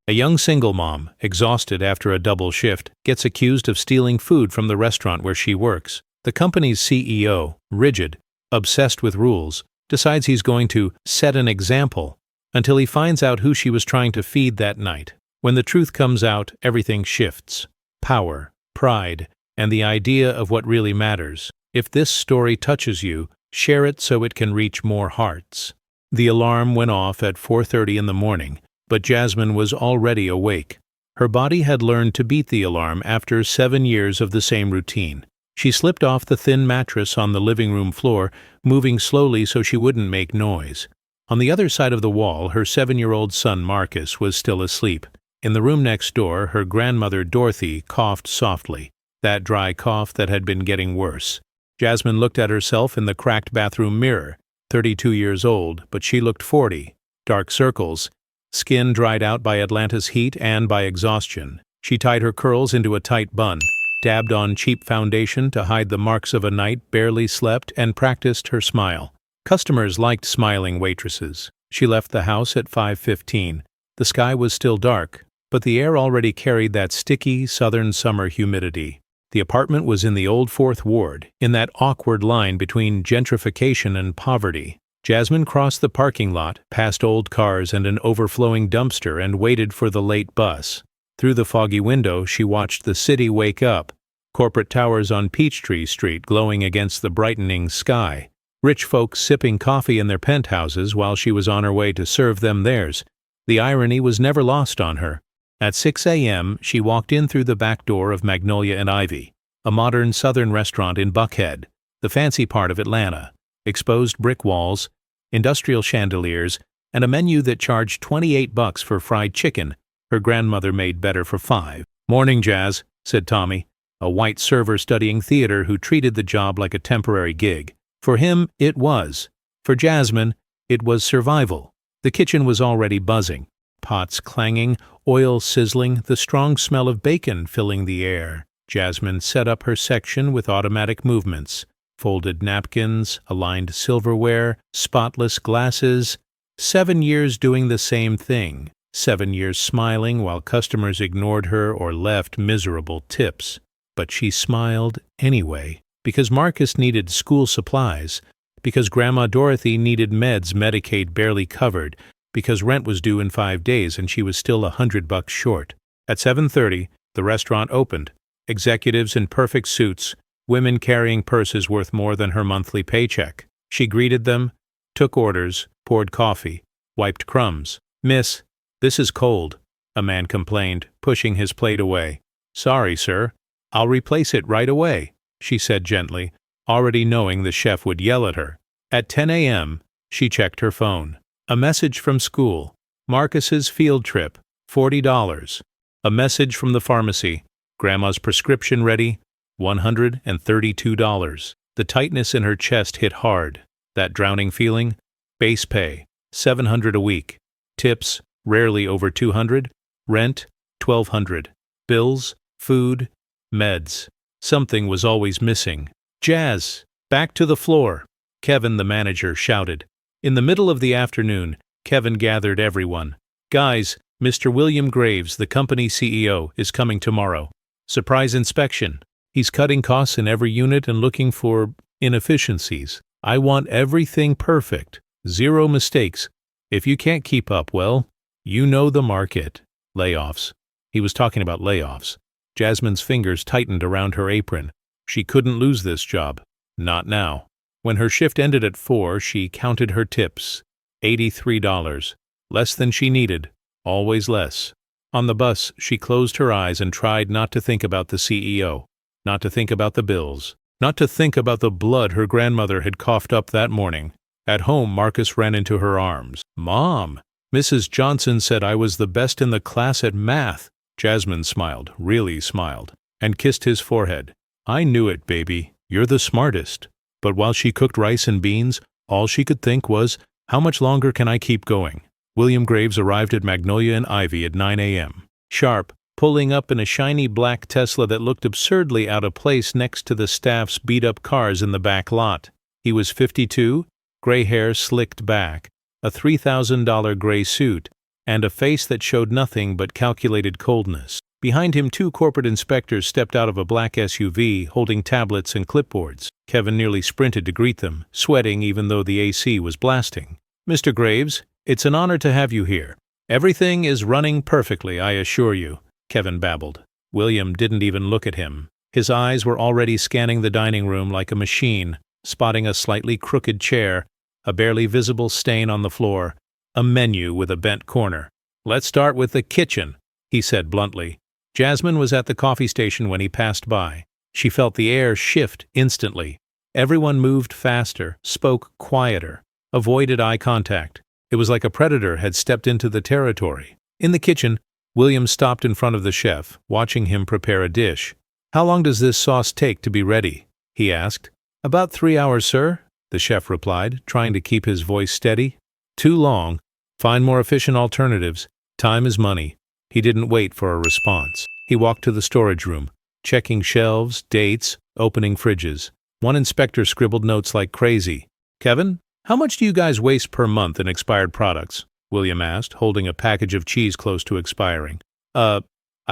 A young single mom, exhausted after a double shift, gets accused of stealing food from the restaurant where she works. The company's CEO, rigid, obsessed with rules, decides he's going to set an example until he finds out who she was trying to feed that night. When the truth comes out, everything shifts. Power, pride, and the idea of what really matters. If this story touches you, share it so it can reach more hearts. The alarm went off at 4:30 in the morning, but Jasmine was already awake. Her body had learned to beat the alarm after 7 years of the same routine. She slipped off the thin mattress on the living room floor, moving slowly so she wouldn't make noise. On the other side of the wall, her 7-year-old son Marcus was still asleep. In the room next door, her grandmother Dorothy coughed softly, that dry cough that had been getting worse. Jasmine looked at herself in the cracked bathroom mirror. 32 years old, but she looked 40. Dark circles, skin dried out by Atlanta's heat and by exhaustion. She tied her curls into a tight bun, dabbed on cheap foundation to hide the marks of a night barely slept, and practiced her smile. Customers liked smiling waitresses. She left the house at 5:15. The sky was still dark, but the air already carried that sticky southern summer humidity. The apartment was in the old Fourth Ward, in that awkward line between gentrification and poverty. Jasmine crossed the parking lot, past old cars and an overflowing dumpster, and waited for the late bus. Through the foggy window, she watched the city wake up. Corporate towers on Peachtree Street glowing against the brightening sky. Rich folks sipping coffee in their penthouses while she was on her way to serve them theirs. The irony was never lost on her. At 6 a.m., she walked in through the back door of Magnolia and Ivy, a modern southern restaurant in Buckhead, the fancy part of Atlanta. Exposed brick walls, industrial chandeliers, and a menu that charged $28 for fried chicken her grandmother made better for $5. "Morning, Jazz," said Tommy, a white server studying theater who treated the job like a temporary gig. For him, it was. For Jasmine, it was survival. The kitchen was already buzzing. Pots clanging, oil sizzling, the strong smell of bacon filling the air. Jasmine set up her section with automatic movements. Folded napkins, aligned silverware, spotless glasses. 7 years doing the same thing. 7 years smiling while customers ignored her or left miserable tips. But she smiled anyway, because Marcus needed school supplies, because Grandma Dorothy needed meds Medicaid barely covered, because rent was due in 5 days and she was still $100 short. At 7:30, the restaurant opened. Executives in perfect suits, women carrying purses worth more than her monthly paycheck. She greeted them, took orders, poured coffee, wiped crumbs. "Miss, this is cold," a man complained, pushing his plate away. "Sorry, sir. I'll replace it right away," she said gently, already knowing the chef would yell at her. At 10 a.m., she checked her phone. A message from school. Marcus's field trip, $40. A message from the pharmacy. Grandma's prescription ready, $132. The tightness in her chest hit hard. That drowning feeling? Base pay, $700 a week. Tips, rarely over $200. Rent, $1,200. Bills, food, meds. Something was always missing. "Jazz, back to the floor," Kevin, the manager, shouted. In the middle of the afternoon, Kevin gathered everyone. "Guys, Mr. William Graves, the company CEO, is coming tomorrow. Surprise inspection. He's cutting costs in every unit and looking for inefficiencies. I want everything perfect, 0 mistakes. If you can't keep up, well, you know the market. Layoffs." He was talking about layoffs. Jasmine's fingers tightened around her apron. She couldn't lose this job. Not now. When her shift ended at 4, she counted her tips. $83. Less than she needed. Always less. On the bus, she closed her eyes and tried not to think about the CEO, not to think about the bills, not to think about the blood her grandmother had coughed up that morning. At home, Marcus ran into her arms. "Mom, Mrs. Johnson said I was the best in the class at math." Jasmine smiled, really smiled, and kissed his forehead. "I knew it, baby. You're the smartest." But while she cooked rice and beans, all she could think was, how much longer can I keep going? William Graves arrived at Magnolia and Ivy at 9 a.m. Sharp, pulling up in a shiny black Tesla that looked absurdly out of place next to the staff's beat-up cars in the back lot. He was 52, gray hair slicked back, a $3,000 gray suit, and a face that showed nothing but calculated coldness. Behind him, 2 corporate inspectors stepped out of a black SUV, holding tablets and clipboards. Kevin nearly sprinted to greet them, sweating even though the AC was blasting. "Mr. Graves, it's an honor to have you here. Everything is running perfectly, I assure you," Kevin babbled. William didn't even look at him. His eyes were already scanning the dining room like a machine, spotting a slightly crooked chair, a barely visible stain on the floor, a menu with a bent corner. "Let's start with the kitchen," he said bluntly. Jasmine was at the coffee station when he passed by. She felt the air shift instantly. Everyone moved faster, spoke quieter, avoided eye contact. It was like a predator had stepped into the territory. In the kitchen, William stopped in front of the chef, watching him prepare a dish. "How long does this sauce take to be ready?" he asked. "About 3 hours, sir," the chef replied, trying to keep his voice steady. "Too long. Find more efficient alternatives. Time is money." He didn't wait for a response. He walked to the storage room, checking shelves, dates, opening fridges. One inspector scribbled notes like crazy. "Kevin, how much do you guys waste per month in expired products?" William asked, holding a package of cheese close to expiring. I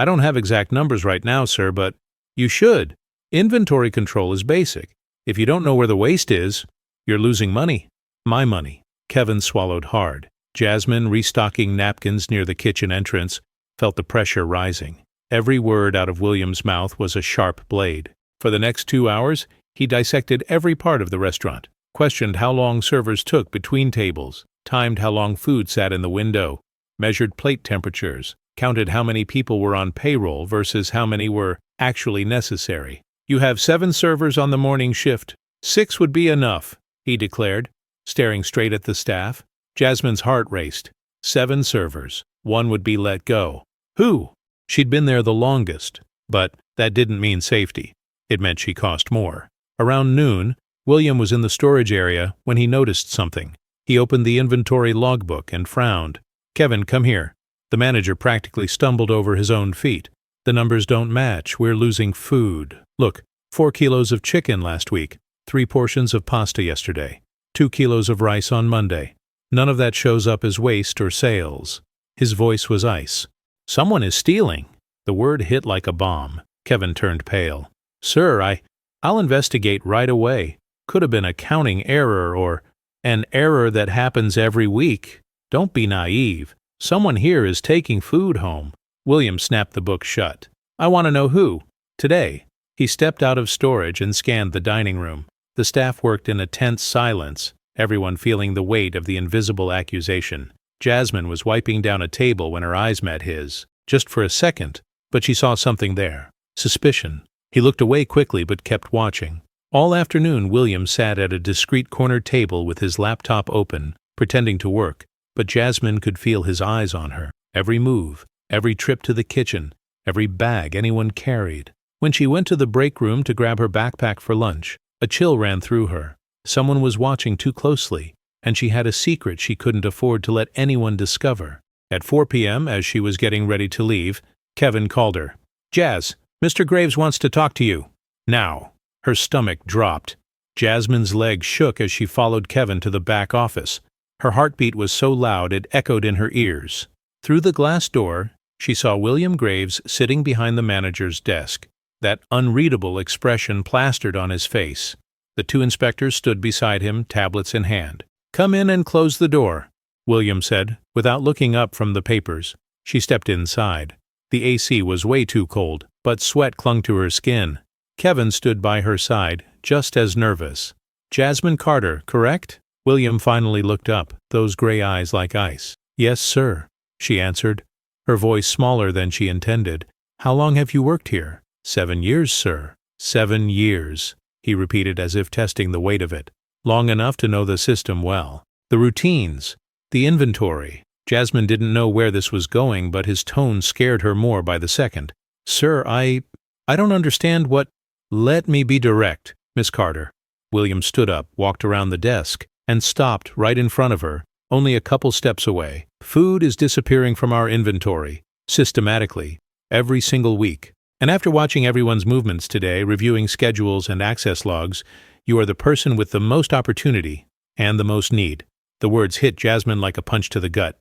don't have exact numbers right now, sir, but you should. Inventory control is basic. If you don't know where the waste is, you're losing money." "My money." Kevin swallowed hard. Jasmine, restocking napkins near the kitchen entrance, felt the pressure rising. Every word out of William's mouth was a sharp blade. For the next 2 hours, he dissected every part of the restaurant, questioned how long servers took between tables, timed how long food sat in the window, measured plate temperatures, counted how many people were on payroll versus how many were actually necessary. "You have 7 servers on the morning shift. 6 would be enough," he declared, staring straight at the staff. Jasmine's heart raced. 7 servers. 1 would be let go. Who? She'd been there the longest, but that didn't mean safety. It meant she cost more. Around noon, William was in the storage area when he noticed something. He opened the inventory logbook and frowned. "Kevin, come here." The manager practically stumbled over his own feet. "The numbers don't match. We're losing food. Look, 4 kilos of chicken last week, 3 portions of pasta yesterday, 2 kilos of rice on Monday. None of that shows up as waste or sales." His voice was ice. "Someone is stealing." The word hit like a bomb. Kevin turned pale. "Sir, I'll investigate right away. Could have been a counting error or an error that happens every week. Don't be naive. Someone here is taking food home." William snapped the book shut. "I want to know who. Today." He stepped out of storage and scanned the dining room. The staff worked in a tense silence, everyone feeling the weight of the invisible accusation. Jasmine was wiping down a table when her eyes met his. Just for a second, but she saw something there. Suspicion. He looked away quickly but kept watching. All afternoon, William sat at a discreet corner table with his laptop open, pretending to work, but Jasmine could feel his eyes on her. Every move, every trip to the kitchen, every bag anyone carried. When she went to the break room to grab her backpack for lunch, a chill ran through her. Someone was watching too closely, and she had a secret she couldn't afford to let anyone discover. At 4 p.m., as she was getting ready to leave, Kevin called her. "Jazz, Mr. Graves wants to talk to you. Now." Her stomach dropped. Jasmine's legs shook as she followed Kevin to the back office. Her heartbeat was so loud it echoed in her ears. Through the glass door, she saw William Graves sitting behind the manager's desk, that unreadable expression plastered on his face. The 2 inspectors stood beside him, tablets in hand. "Come in and close the door," William said, without looking up from the papers. She stepped inside. The AC was way too cold, but sweat clung to her skin. Kevin stood by her side, just as nervous. "Jasmine Carter, correct?" William finally looked up, those gray eyes like ice. "Yes, sir," she answered, her voice smaller than she intended. "How long have you worked here?" 7 years, sir." 7 years, he repeated as if testing the weight of it. Long enough to know the system well. The routines, the inventory. Jasmine didn't know where this was going, but his tone scared her more by the second. "Sir, I don't understand what—" "Let me be direct, Miss Carter." William stood up, walked around the desk, and stopped right in front of her, only a couple steps away. "Food is disappearing from our inventory, systematically, every single week. And after watching everyone's movements today, reviewing schedules and access logs, you are the person with the most opportunity and the most need." The words hit Jasmine like a punch to the gut.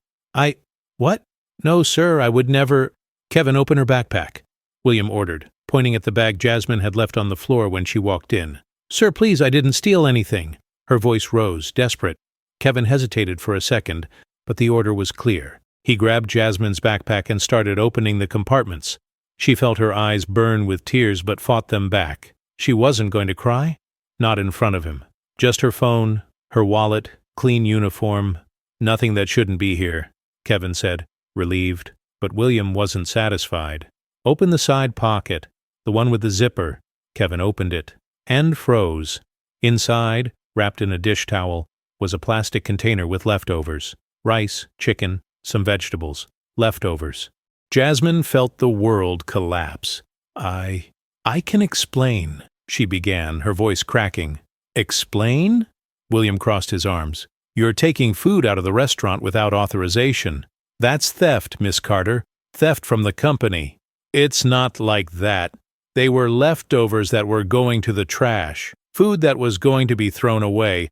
What?" No, sir, I would never. Kevin, open her backpack, William ordered, pointing at the bag Jasmine had left on the floor when she walked in. Sir, please, I didn't steal anything. Her voice rose, desperate. Kevin hesitated for a second, but the order was clear. He grabbed Jasmine's backpack and started opening the compartments. She felt her eyes burn with tears but fought them back. She wasn't going to cry? Not in front of him. Just her phone, her wallet, clean uniform. Nothing that shouldn't be here, Kevin said, relieved. But William wasn't satisfied. Open the side pocket, the one with the zipper. Kevin opened it, and froze. Inside, wrapped in a dish towel, was a plastic container with leftovers. Rice, chicken, some vegetables. Leftovers. Jasmine felt the world collapse. I can explain, she began, her voice cracking. Explain? William crossed his arms. You're taking food out of the restaurant without authorization. That's theft, Miss Carter. Theft from the company. It's not like that. They were leftovers that were going to the trash. Food that was going to be thrown away.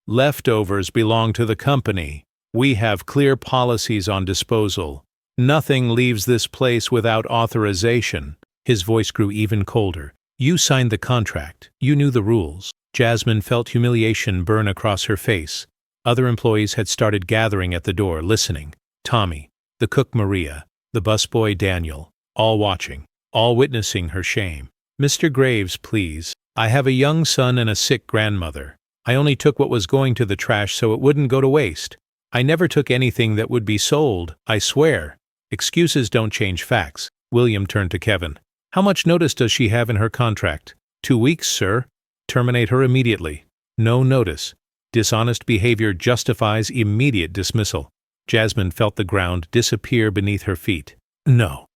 Leftovers belong to the company. We have clear policies on disposal. Nothing leaves this place without authorization. His voice grew even colder. You signed the contract. You knew the rules. Jasmine felt humiliation burn across her face. Other employees had started gathering at the door, listening. Tommy, the cook Maria, the busboy Daniel, all watching, all witnessing her shame. Mr. Graves, please. I have a young son and a sick grandmother. I only took what was going to the trash so it wouldn't go to waste. I never took anything that would be sold, I swear. Excuses don't change facts. William turned to Kevin. How much notice does she have in her contract? 2 weeks, sir. Terminate her immediately. No notice. Dishonest behavior justifies immediate dismissal. Jasmine felt the ground disappear beneath her feet. No,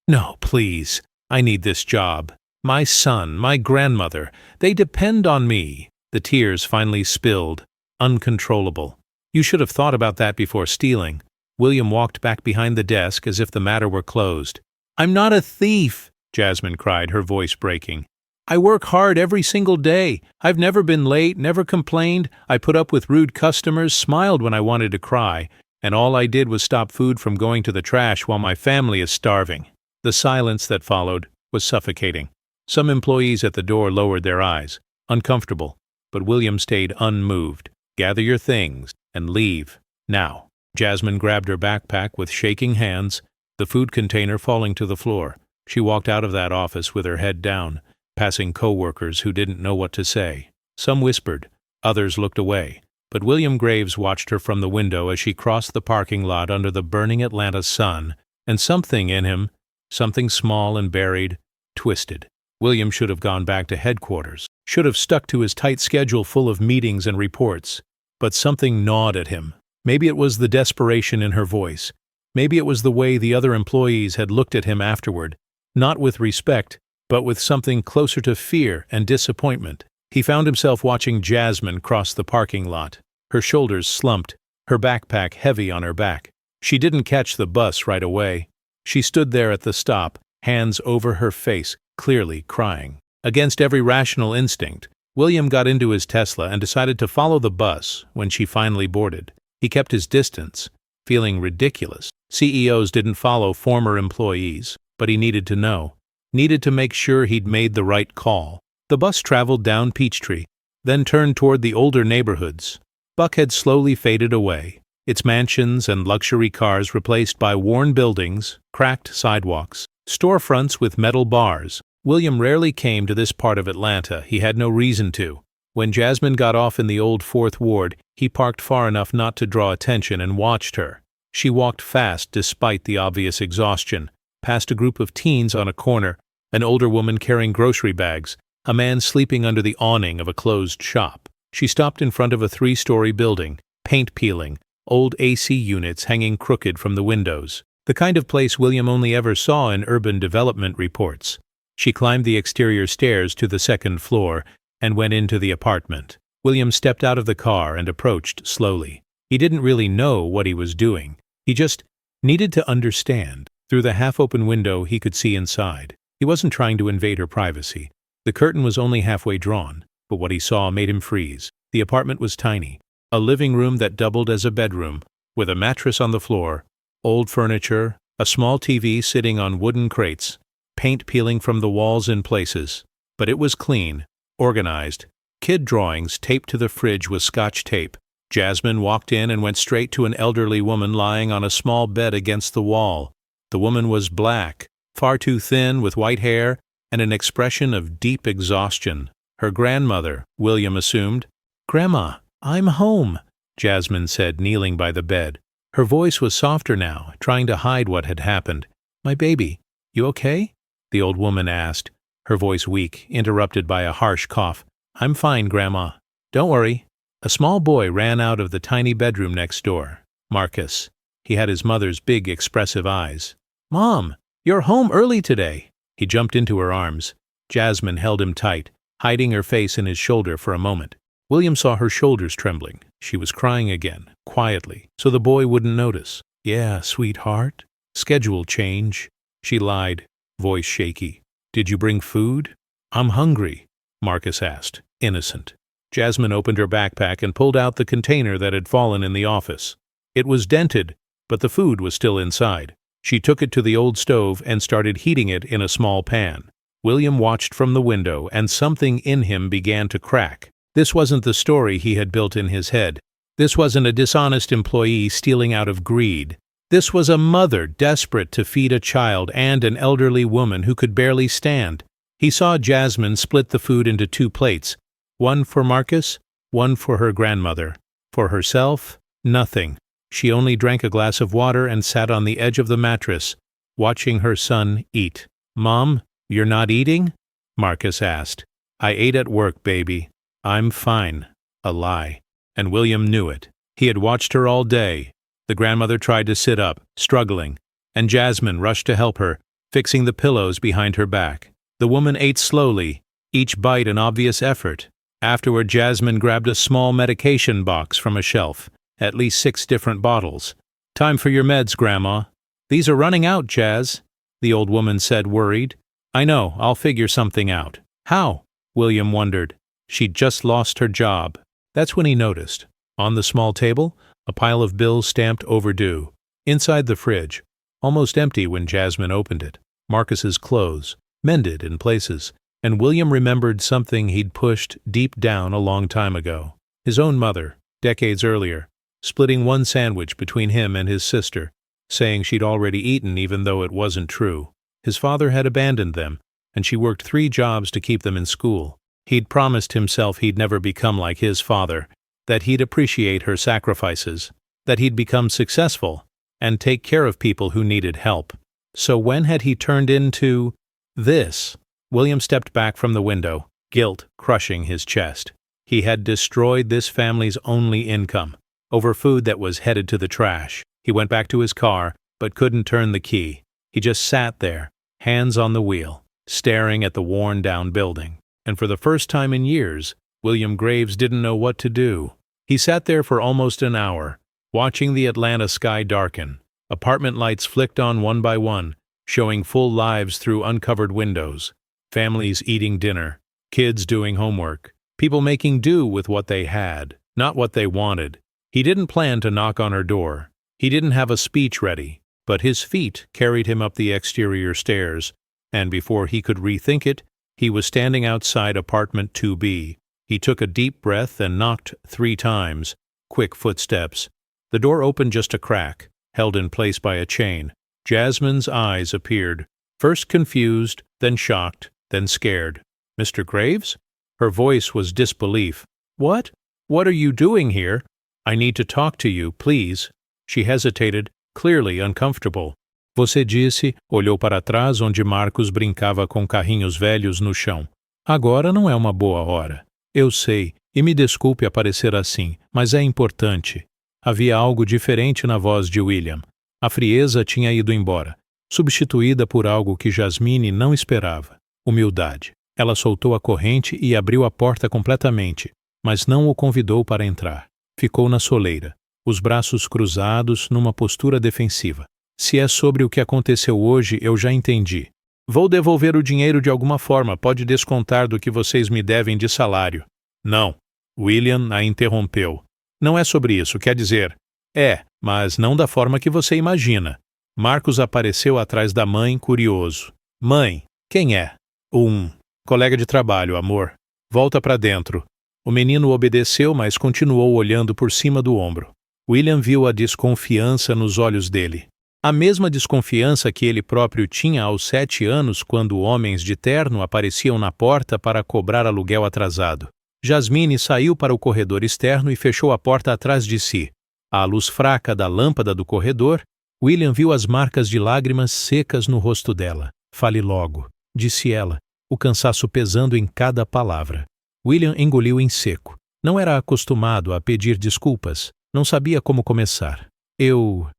please. I need this job. My son, my grandmother, they depend on me. The tears finally spilled, uncontrollable. You should have thought about that before stealing. William walked back behind the desk as if the matter were closed. I'm not a thief, Jasmine cried, her voice breaking. I work hard every single day. I've never been late, never complained. I put up with rude customers, smiled when I wanted to cry, and all I did was stop food from going to the trash while my family is starving. The silence that followed was suffocating. Some employees at the door lowered their eyes, uncomfortable, but William stayed unmoved. Gather your things and leave. Now. Jasmine grabbed her backpack with shaking hands, the food container falling to the floor. She walked out of that office with her head down, passing co-workers who didn't know what to say. Some whispered, others looked away, but William Graves watched her from the window as she crossed the parking lot under the burning Atlanta sun, and something in him, something small and buried, twisted. William should have gone back to headquarters, should have stuck to his tight schedule full of meetings and reports, but something gnawed at him. Maybe it was the desperation in her voice. Maybe it was the way the other employees had looked at him afterward, not with respect, but with something closer to fear and disappointment. He found himself watching Jasmine cross the parking lot, her shoulders slumped, her backpack heavy on her back. She didn't catch the bus right away. She stood there at the stop, hands over her face, clearly crying. Against every rational instinct, William got into his Tesla and decided to follow the bus when she finally boarded. He kept his distance, feeling ridiculous. CEOs didn't follow former employees, but he needed to know. Needed to make sure he'd made the right call. The bus traveled down Peachtree, then turned toward the older neighborhoods. Buckhead slowly faded away, its mansions and luxury cars replaced by worn buildings, cracked sidewalks, storefronts with metal bars. William rarely came to this part of Atlanta. He had no reason to. When Jasmine got off in the old Fourth Ward, he parked far enough not to draw attention and watched her. She walked fast despite the obvious exhaustion, past a group of teens on a corner, an older woman carrying grocery bags, a man sleeping under the awning of a closed shop. She stopped in front of a 3-story building, paint peeling, old AC units hanging crooked from the windows. The kind of place William only ever saw in urban development reports. She climbed the exterior stairs to the 2nd floor and went into the apartment. William stepped out of the car and approached slowly. He didn't really know what he was doing. He just needed to understand. Through the half-open window he could see inside. He wasn't trying to invade her privacy. The curtain was only halfway drawn, but what he saw made him freeze. The apartment was tiny, a living room that doubled as a bedroom, with a mattress on the floor, Old furniture, a small TV sitting on wooden crates, paint peeling from the walls in places. But it was clean, organized. Kid drawings taped to the fridge with Scotch tape. Jasmine walked in and went straight to an elderly woman lying on a small bed against the wall. The woman was black, far too thin, with white hair and an expression of deep exhaustion. Her grandmother, William assumed. "Grandma, I'm home," Jasmine said, kneeling by the bed. Her voice was softer now, trying to hide what had happened. "My baby, you okay?" the old woman asked, her voice weak, interrupted by a harsh cough. "I'm fine, Grandma. Don't worry." A small boy ran out of the tiny bedroom next door. Marcus. He had his mother's big, expressive eyes. "Mom, you're home early today." He jumped into her arms. Jasmine held him tight, hiding her face in his shoulder for a moment. William saw her shoulders trembling. She was crying again, quietly, so the boy wouldn't notice. "Yeah, sweetheart. Schedule change," she lied, voice shaky. "Did you bring food?" "I'm hungry," Marcus asked, innocent. Jasmine opened her backpack and pulled out the container that had fallen in the office. It was dented, but the food was still inside. She took it to the old stove and started heating it in a small pan. William watched from the window, and something in him began to crack. This wasn't the story he had built in his head. This wasn't a dishonest employee stealing out of greed. This was a mother desperate to feed a child and an elderly woman who could barely stand. He saw Jasmine split the food into 2 plates, one for Marcus, one for her grandmother. For herself, nothing. She only drank a glass of water and sat on the edge of the mattress, watching her son eat. "Mom, you're not eating?" Marcus asked. "I ate at work, baby. I'm fine." A lie. And William knew it. He had watched her all day. The grandmother tried to sit up, struggling, and Jasmine rushed to help her, fixing the pillows behind her back. The woman ate slowly, each bite an obvious effort. Afterward, Jasmine grabbed a small medication box from a shelf, at least 6 different bottles. "Time for your meds, Grandma." "These are running out, Jazz," the old woman said, worried. "I know, I'll figure something out." "How?" William wondered. She'd just lost her job. That's when he noticed. On the small table, a pile of bills stamped overdue. Inside the fridge, almost empty when Jasmine opened it, Marcus's clothes, mended in places, and William remembered something he'd pushed deep down a long time ago. His own mother, decades earlier, splitting one sandwich between him and his sister, saying she'd already eaten even though it wasn't true. His father had abandoned them, and she worked 3 jobs to keep them in school. He'd promised himself he'd never become like his father, that he'd appreciate her sacrifices, that he'd become successful, and take care of people who needed help. So when had he turned into this? William stepped back from the window, guilt crushing his chest. He had destroyed this family's only income, over food that was headed to the trash. He went back to his car, but couldn't turn the key. He just sat there, hands on the wheel, staring at the worn-down building. And for the first time in years, William Graves didn't know what to do. He sat there for almost an hour, watching the Atlanta sky darken. Apartment lights flicked on one by one, showing full lives through uncovered windows. Families eating dinner, kids doing homework, people making do with what they had, not what they wanted. He didn't plan to knock on her door. He didn't have a speech ready, but his feet carried him up the exterior stairs, and before he could rethink it, he was standing outside apartment 2B. He took a deep breath and knocked 3 times. Quick footsteps. The door opened just a crack, held in place by a chain. Jasmine's eyes appeared, first confused, then shocked, then scared. "Mr. Graves?" Her voice was disbelief. "What? What are you doing here?" "I need to talk to you, please." She hesitated, clearly uncomfortable. Você disse, olhou para trás onde Marcos brincava com carrinhos velhos no chão. "Agora não é uma boa hora." "Eu sei, e me desculpe aparecer assim, mas é importante." Havia algo diferente na voz de William. A frieza tinha ido embora, substituída por algo que Jasmine não esperava. Humildade. Ela soltou a corrente e abriu a porta completamente, mas não o convidou para entrar. Ficou na soleira, os braços cruzados numa postura defensiva. "Se é sobre o que aconteceu hoje, eu já entendi. Vou devolver o dinheiro de alguma forma, pode descontar do que vocês me devem de salário." "Não." William a interrompeu. "Não é sobre isso, quer dizer, É, mas não da forma que você imagina. Marcos apareceu atrás da mãe, curioso. Mãe, quem é? Um colega de trabalho, amor. Volta para dentro. O menino obedeceu, mas continuou olhando por cima do ombro. William viu a desconfiança nos olhos dele. A mesma desconfiança que ele próprio tinha aos 7 anos quando homens de terno apareciam na porta para cobrar aluguel atrasado. Jasmine saiu para o corredor externo e fechou a porta atrás de si. À luz fraca da lâmpada do corredor, William viu as marcas de lágrimas secas no rosto dela. Fale logo, disse ela, o cansaço pesando em cada palavra. William engoliu em seco. Não era acostumado a pedir desculpas. Não sabia como começar. Eu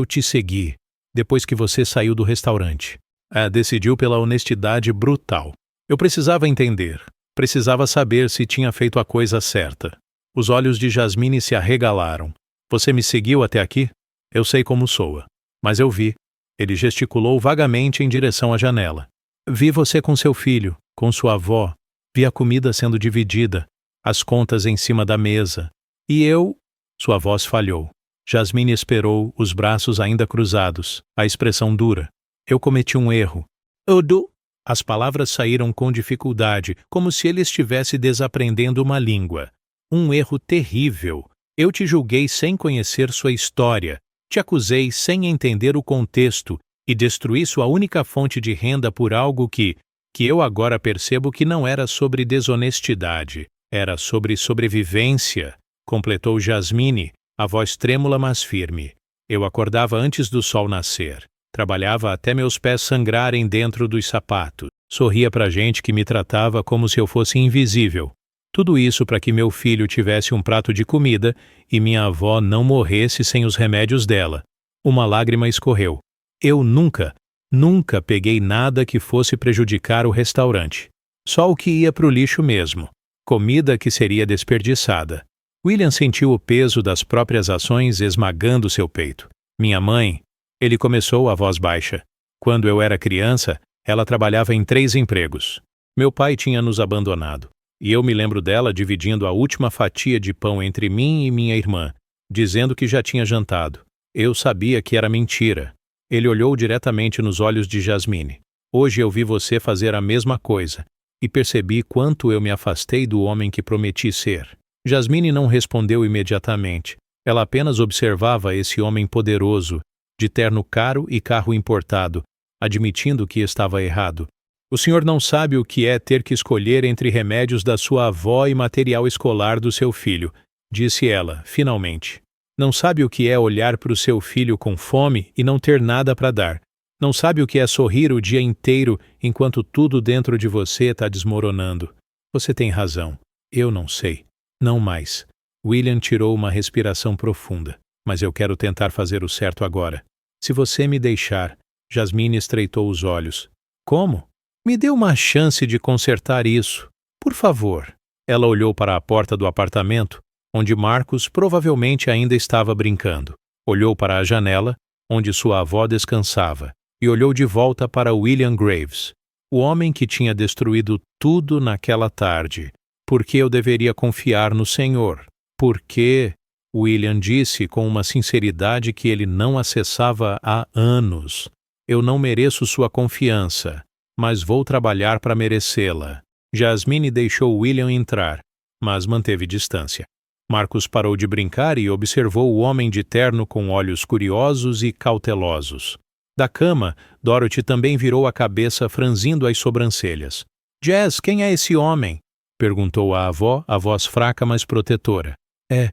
te segui, depois que você saiu do restaurante. Decidiu pela honestidade brutal. Eu precisava entender. Precisava saber se tinha feito a coisa certa. Os olhos de Jasmine se arregalaram. Você me seguiu até aqui? Eu sei como soa. Mas eu vi. Ele gesticulou vagamente em direção à janela. Vi você com seu filho, com sua avó. Vi a comida sendo dividida, as contas em cima da mesa. E eu... Sua voz falhou. Jasmine esperou, os braços ainda cruzados, a expressão dura. Eu cometi um erro. As palavras saíram com dificuldade, como se ele estivesse desaprendendo uma língua. Um erro terrível. Eu te julguei sem conhecer sua história, te acusei sem entender o contexto e destruí sua única fonte de renda por algo que eu agora percebo que não era sobre desonestidade, era sobre sobrevivência, completou Jasmine, a voz trêmula mas firme. Eu acordava antes do sol nascer. Trabalhava até meus pés sangrarem dentro dos sapatos. Sorria pra gente que me tratava como se eu fosse invisível. Tudo isso para que meu filho tivesse um prato de comida e minha avó não morresse sem os remédios dela. Uma lágrima escorreu. Eu nunca peguei nada que fosse prejudicar o restaurante. Só o que ia pro lixo mesmo. Comida que seria desperdiçada. William sentiu o peso das próprias ações esmagando seu peito. Minha mãe... Ele começou a voz baixa. Quando eu era criança, ela trabalhava em 3 empregos. Meu pai tinha nos abandonado. E eu me lembro dela dividindo a última fatia de pão entre mim e minha irmã, dizendo que já tinha jantado. Eu sabia que era mentira. Ele olhou diretamente nos olhos de Jasmine. Hoje eu vi você fazer a mesma coisa, e percebi quanto eu me afastei do homem que prometi ser. Jasmine não respondeu imediatamente. Ela apenas observava esse homem poderoso, de terno caro e carro importado, admitindo que estava errado. O senhor não sabe o que é ter que escolher entre remédios da sua avó e material escolar do seu filho, disse ela, finalmente. Não sabe o que é olhar para o seu filho com fome e não ter nada para dar. Não sabe o que é sorrir o dia inteiro enquanto tudo dentro de você está desmoronando. Você tem razão. Eu não sei. Não mais. William tirou uma respiração profunda. Mas eu quero tentar fazer o certo agora. Se você me deixar... Jasmine estreitou os olhos. Como? Me dê uma chance de consertar isso. Por favor. Ela olhou para a porta do apartamento, onde Marcos provavelmente ainda estava brincando. Olhou para a janela, onde sua avó descansava, e olhou de volta para William Graves, o homem que tinha destruído tudo naquela tarde. Por que eu deveria confiar no Senhor? Por que... William disse com uma sinceridade que ele não acessava há anos. Eu não mereço sua confiança, mas vou trabalhar para merecê-la. Jasmine deixou William entrar, mas manteve distância. Marcos parou de brincar e observou o homem de terno com olhos curiosos e cautelosos. Da cama, Dorothy também virou a cabeça franzindo as sobrancelhas. Jazz, quem é esse homem? Perguntou a avó, a voz fraca mas protetora. É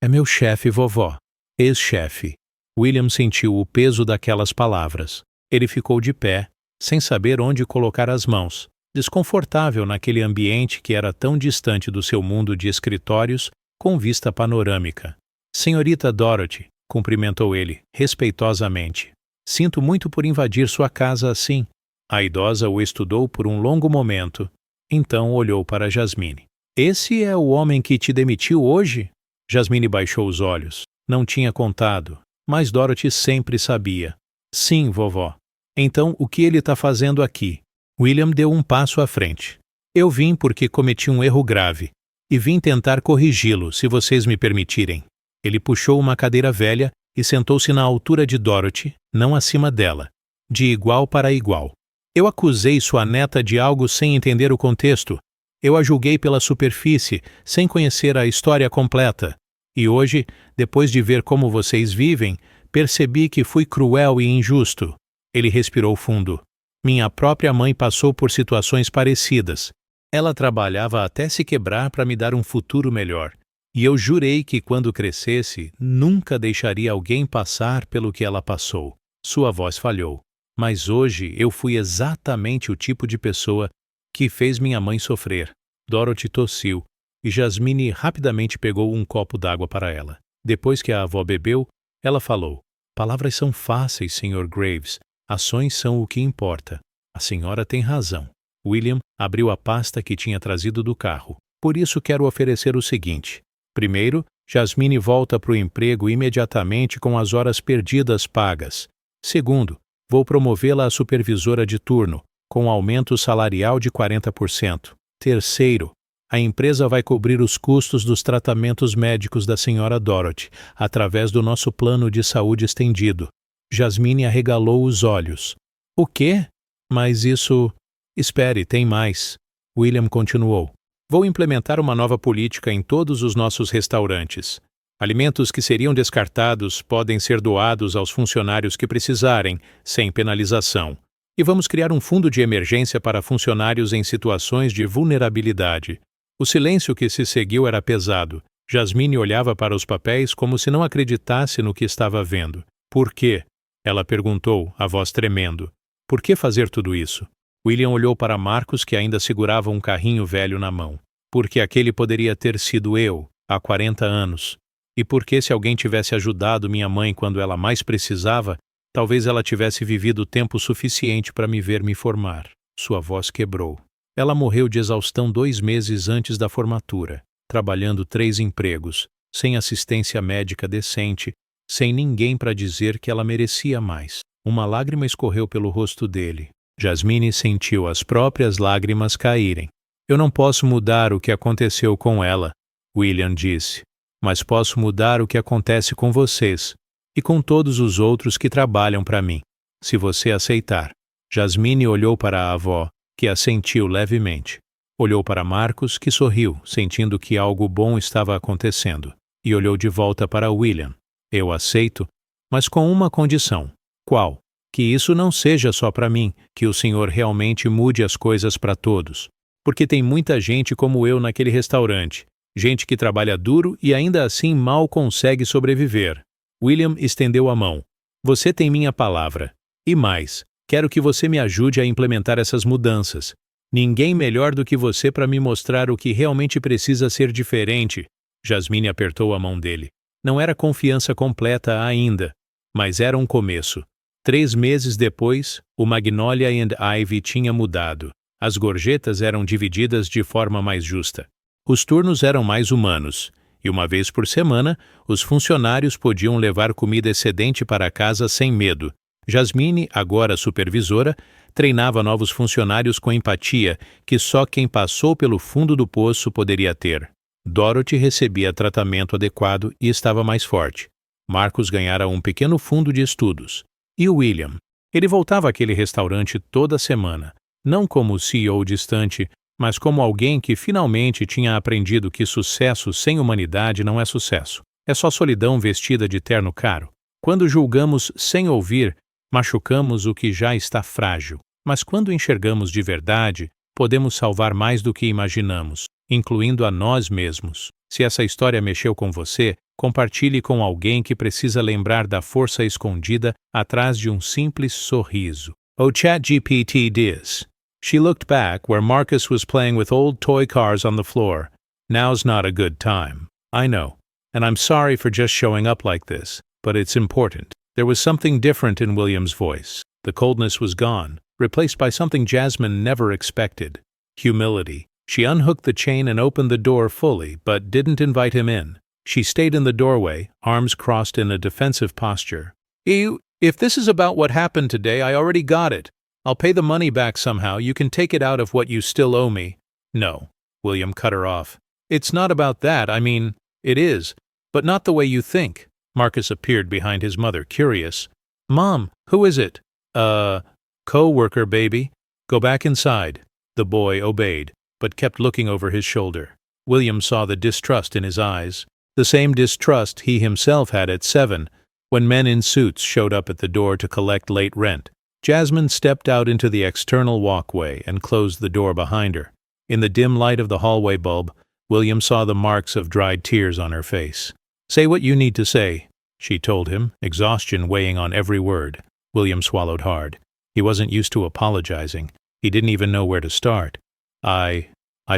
meu chefe, vovó. Ex-chefe. William sentiu o peso daquelas palavras. Ele ficou de pé, sem saber onde colocar as mãos, desconfortável naquele ambiente que era tão distante do seu mundo de escritórios, com vista panorâmica. Senhorita Dorothy, cumprimentou ele, respeitosamente. Sinto muito por invadir sua casa assim. A idosa o estudou por um longo momento. Então olhou para Jasmine. Esse é o homem que te demitiu hoje? Jasmine baixou os olhos. Não tinha contado, mas Dorothy sempre sabia. Sim, vovó. Então, o que ele está fazendo aqui? William deu um passo à frente. Eu vim porque cometi um erro grave, e vim tentar corrigi-lo, se vocês me permitirem. Ele puxou uma cadeira velha e sentou-se na altura de Dorothy, não acima dela, de igual para igual. Eu acusei sua neta de algo sem entender o contexto. Eu a julguei pela superfície, sem conhecer a história completa. E hoje, depois de ver como vocês vivem, percebi que fui cruel e injusto. Ele respirou fundo. Minha própria mãe passou por situações parecidas. Ela trabalhava até se quebrar para me dar um futuro melhor. E eu jurei que quando crescesse, nunca deixaria alguém passar pelo que ela passou. Sua voz falhou. Mas hoje eu fui exatamente o tipo de pessoa que fez minha mãe sofrer. Dorothy tossiu, e Jasmine rapidamente pegou um copo d'água para ela. Depois que a avó bebeu, ela falou: palavras são fáceis, Sr. Graves. Ações são o que importa. A senhora tem razão. William abriu a pasta que tinha trazido do carro. Por isso quero oferecer o seguinte. Primeiro, Jasmine volta para o emprego imediatamente com as horas perdidas pagas. Segundo, vou promovê-la a supervisora de turno, com aumento salarial de 40%. Terceiro, a empresa vai cobrir os custos dos tratamentos médicos da senhora Dorothy, através do nosso plano de saúde estendido. Jasmine arregalou os olhos. O quê? Mas isso... Espere, tem mais. William continuou. Vou implementar uma nova política em todos os nossos restaurantes. Alimentos que seriam descartados podem ser doados aos funcionários que precisarem, sem penalização. E vamos criar um fundo de emergência para funcionários em situações de vulnerabilidade. O silêncio que se seguiu era pesado. Jasmine olhava para os papéis como se não acreditasse no que estava vendo. Por quê? Ela perguntou, a voz tremendo. Por que fazer tudo isso? William olhou para Marcos, que ainda segurava um carrinho velho na mão. Porque aquele poderia ter sido eu, há 40 anos. E porque se alguém tivesse ajudado minha mãe quando ela mais precisava, talvez ela tivesse vivido tempo suficiente para me ver me formar. Sua voz quebrou. Ela morreu de exaustão 2 meses antes da formatura, trabalhando 3 empregos, sem assistência médica decente, sem ninguém para dizer que ela merecia mais. Uma lágrima escorreu pelo rosto dele. Jasmine sentiu as próprias lágrimas caírem. Eu não posso mudar o que aconteceu com ela, William disse, mas posso mudar o que acontece com vocês e com todos os outros que trabalham para mim, se você aceitar. Jasmine olhou para a avó, que assentiu levemente. Olhou para Marcos, que sorriu, sentindo que algo bom estava acontecendo, e olhou de volta para William. Eu aceito, mas com uma condição. Qual? Que isso não seja só para mim, que o senhor realmente mude as coisas para todos. Porque tem muita gente como eu naquele restaurante, gente que trabalha duro e ainda assim mal consegue sobreviver. William estendeu a mão. Você tem minha palavra. E mais, quero que você me ajude a implementar essas mudanças. Ninguém melhor do que você para me mostrar o que realmente precisa ser diferente. Jasmine apertou a mão dele. Não era confiança completa ainda, mas era um começo. 3 meses depois, o Magnolia and Ivy tinha mudado. As gorjetas eram divididas de forma mais justa. Os turnos eram mais humanos, e uma vez por semana, os funcionários podiam levar comida excedente para casa sem medo. Jasmine, agora supervisora, treinava novos funcionários com empatia que só quem passou pelo fundo do poço poderia ter. Dorothy recebia tratamento adequado e estava mais forte. Marcos ganhara um pequeno fundo de estudos. E o William? Ele voltava àquele restaurante toda semana, não como CEO distante, mas como alguém que finalmente tinha aprendido que sucesso sem humanidade não é sucesso. É só solidão vestida de terno caro. Quando julgamos sem ouvir, machucamos o que já está frágil. Mas quando enxergamos de verdade, podemos salvar mais do que imaginamos, incluindo a nós mesmos. Se essa história mexeu com você, compartilhe com alguém que precisa lembrar da força escondida atrás de um simples sorriso. O ChatGPT diz. She looked back where Marcus was playing with old toy cars on the floor. Now's not a good time. I know. And I'm sorry for just showing up like this, but it's important. There was something different in William's voice. The coldness was gone, replaced by something Jasmine never expected. Humility. She unhooked the chain and opened the door fully, but didn't invite him in. She stayed in the doorway, arms crossed in a defensive posture. If this is about what happened today, I already got it. I'll pay the money back somehow. You can take it out of what you still owe me. No, William cut her off. It's not about that. I mean, it is. But not the way you think. Marcus appeared behind his mother, curious. Mom, who is it? Co-worker, baby. Go back inside. The boy obeyed, but kept looking over his shoulder. William saw the distrust in his eyes, the same distrust he himself had at 7, when men in suits showed up at the door to collect late rent. Jasmine stepped out into the external walkway and closed the door behind her. In the dim light of the hallway bulb, William saw the marks of dried tears on her face. Say what you need to say, she told him, exhaustion weighing on every word. William swallowed hard. He wasn't used to apologizing. He didn't even know where to start. I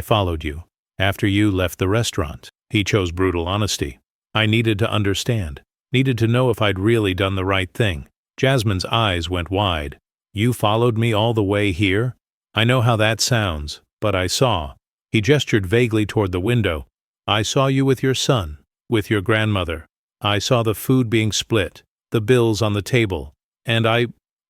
followed you. After you left the restaurant. He chose brutal honesty. I needed to understand. Needed to know if I'd really done the right thing. Jasmine's eyes went wide. You followed me all the way here? I know how that sounds, but I saw. He gestured vaguely toward the window. I saw you with your son, with your grandmother. I saw the food being split, the bills on the table, and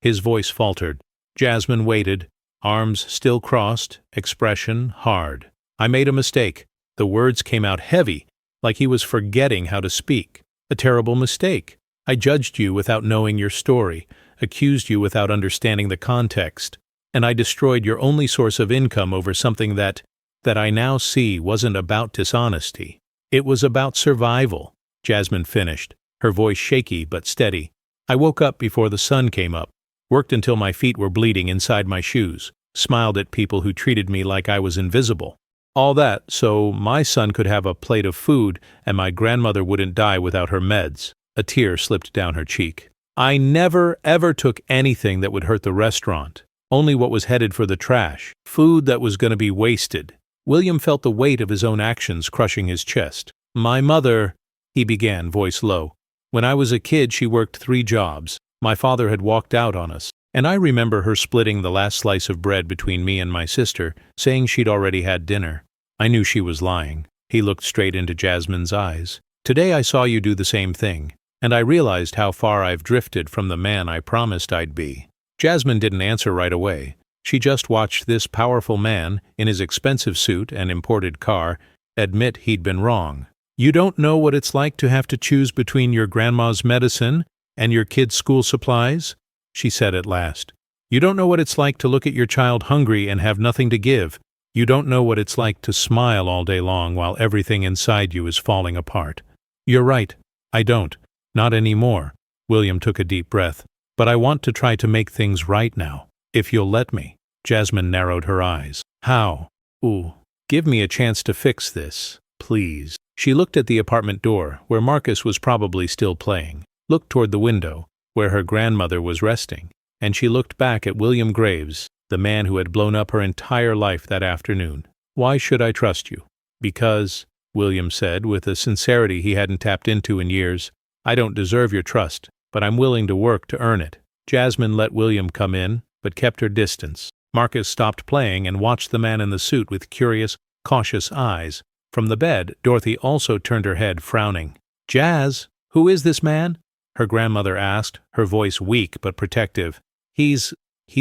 His voice faltered. Jasmine waited, arms still crossed, expression hard. I made a mistake. The words came out heavy, like he was forgetting how to speak. A terrible mistake. I judged you without knowing your story, accused you without understanding the context, and I destroyed your only source of income over something that I now see wasn't about dishonesty. It was about survival. Jasmine finished, her voice shaky but steady. I woke up before the sun came up, worked until my feet were bleeding inside my shoes, smiled at people who treated me like I was invisible. All that so my son could have a plate of food and my grandmother wouldn't die without her meds. A tear slipped down her cheek. I never, ever took anything that would hurt the restaurant. Only what was headed for the trash. Food that was going to be wasted. William felt the weight of his own actions crushing his chest. My mother, he began, voice low. When I was a kid, she worked 3 jobs. My father had walked out on us, and I remember her splitting the last slice of bread between me and my sister, saying she'd already had dinner. I knew she was lying. He looked straight into Jasmine's eyes. Today I saw you do the same thing, and I realized how far I've drifted from the man I promised I'd be. Jasmine didn't answer right away. She just watched this powerful man, in his expensive suit and imported car, admit he'd been wrong. You don't know what it's like to have to choose between your grandma's medicine and your kid's school supplies? She said at last. You don't know what it's like to look at your child hungry and have nothing to give. You don't know what it's like to smile all day long while everything inside you is falling apart. You're right. I don't. Not anymore. William took a deep breath. But I want to try to make things right now, if you'll let me. Jasmine narrowed her eyes. How? Ooh. Give me a chance to fix this, please. She looked at the apartment door, where Marcus was probably still playing, looked toward the window, where her grandmother was resting, and she looked back at William Graves, the man who had blown up her entire life that afternoon. Why should I trust you? Because, William said with a sincerity he hadn't tapped into in years, I don't deserve your trust, but I'm willing to work to earn it. Jasmine let William come in, but kept her distance. Marcus stopped playing and watched the man in the suit with curious, cautious eyes. From the bed, Dorothy also turned her head, frowning. Jazz, who is this man? Her grandmother asked, her voice weak but protective. He's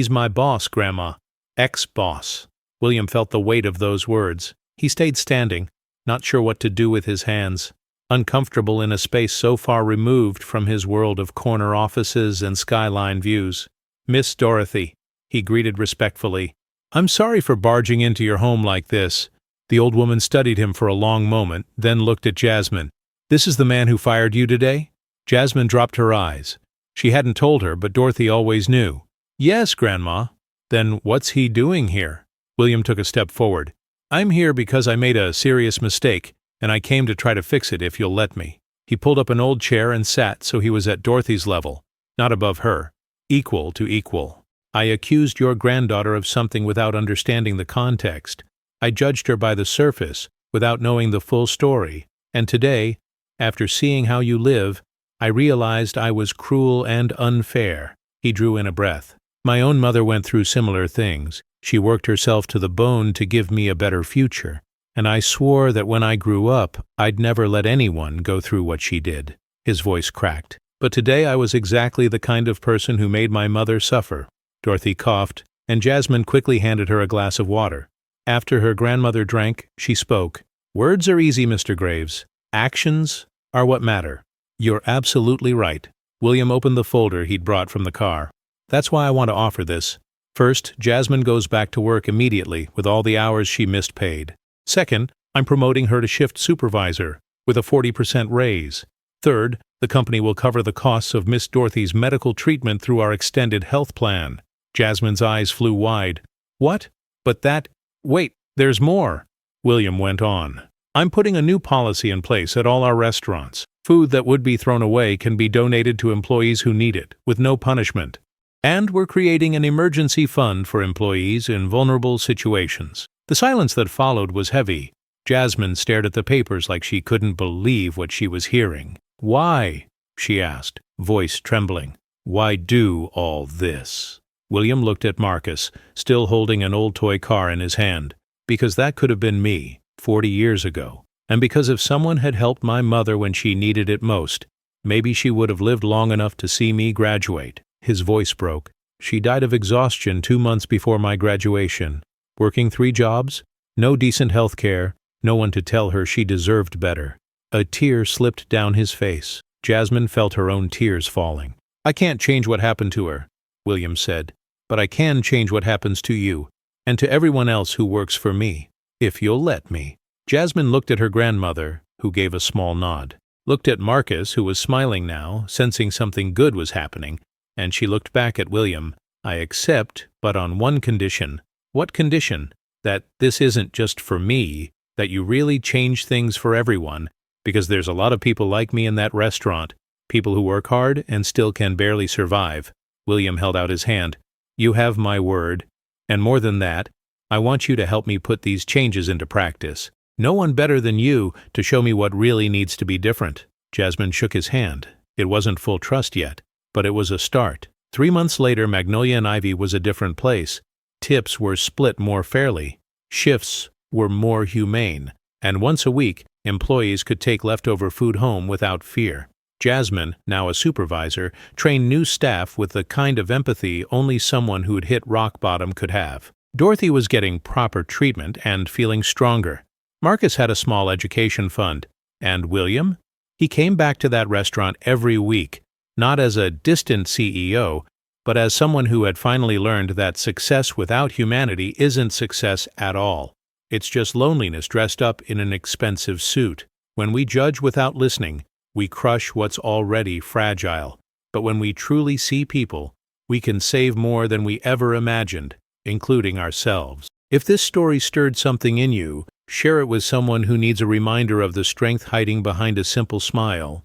my boss, Grandma. Ex-boss. William felt the weight of those words. He stayed standing, not sure what to do with his hands, uncomfortable in a space so far removed from his world of corner offices and skyline views. Miss Dorothy, he greeted respectfully. I'm sorry for barging into your home like this. The old woman studied him for a long moment, then looked at Jasmine. This is the man who fired you today? Jasmine dropped her eyes. She hadn't told her, but Dorothy always knew. Yes, Grandma. Then what's he doing here? William took a step forward. I'm here because I made a serious mistake, and I came to try to fix it if you'll let me. He pulled up an old chair and sat so he was at Dorothy's level, not above her. Equal to equal. I accused your granddaughter of something without understanding the context. I judged her by the surface, without knowing the full story, and today, after seeing how you live, I realized I was cruel and unfair. He drew in a breath. My own mother went through similar things. She worked herself to the bone to give me a better future, and I swore that when I grew up, I'd never let anyone go through what she did. His voice cracked. But today I was exactly the kind of person who made my mother suffer. Dorothy coughed, and Jasmine quickly handed her a glass of water. After her grandmother drank, she spoke. Words are easy, Mr. Graves. Actions are what matter. You're absolutely right. William opened the folder he'd brought from the car. That's why I want to offer this. First, Jasmine goes back to work immediately with all the hours she missed paid. Second, I'm promoting her to shift supervisor with a 40% raise. Third, the company will cover the costs of Miss Dorothy's medical treatment through our extended health plan. Jasmine's eyes flew wide. What? But that… Wait, there's more, William went on. I'm putting a new policy in place at all our restaurants. Food that would be thrown away can be donated to employees who need it, with no punishment. And we're creating an emergency fund for employees in vulnerable situations. The silence that followed was heavy. Jasmine stared at the papers like she couldn't believe what she was hearing. Why? She asked, voice trembling. Why do all this? William looked at Marcus, still holding an old toy car in his hand. Because that could have been me, 40 years ago. And because if someone had helped my mother when she needed it most, maybe she would have lived long enough to see me graduate. His voice broke. She died of exhaustion 2 months before my graduation. Working 3 jobs, no decent health care, no one to tell her she deserved better. A tear slipped down his face. Jasmine felt her own tears falling. I can't change what happened to her, William said, but I can change what happens to you, and to everyone else who works for me, if you'll let me. Jasmine looked at her grandmother, who gave a small nod, looked at Marcus, who was smiling now, sensing something good was happening, and she looked back at William. I accept, but on one condition. What condition? That this isn't just for me, that you really change things for everyone, because there's a lot of people like me in that restaurant, people who work hard and still can barely survive. William held out his hand. You have my word, and more than that, I want you to help me put these changes into practice. No one better than you to show me what really needs to be different. Jasmine shook his hand. It wasn't full trust yet, but it was a start. 3 months later, Magnolia and Ivy was a different place. Tips were split more fairly. Shifts were more humane. And once a week, employees could take leftover food home without fear. Jasmine, now a supervisor, trained new staff with the kind of empathy only someone who'd hit rock bottom could have. Dorothy was getting proper treatment and feeling stronger. Marcus had a small education fund. And William? He came back to that restaurant every week, not as a distant CEO, but as someone who had finally learned that success without humanity isn't success at all. It's just loneliness dressed up in an expensive suit. When we judge without listening, we crush what's already fragile. But when we truly see people, we can save more than we ever imagined, including ourselves. If this story stirred something in you, share it with someone who needs a reminder of the strength hiding behind a simple smile.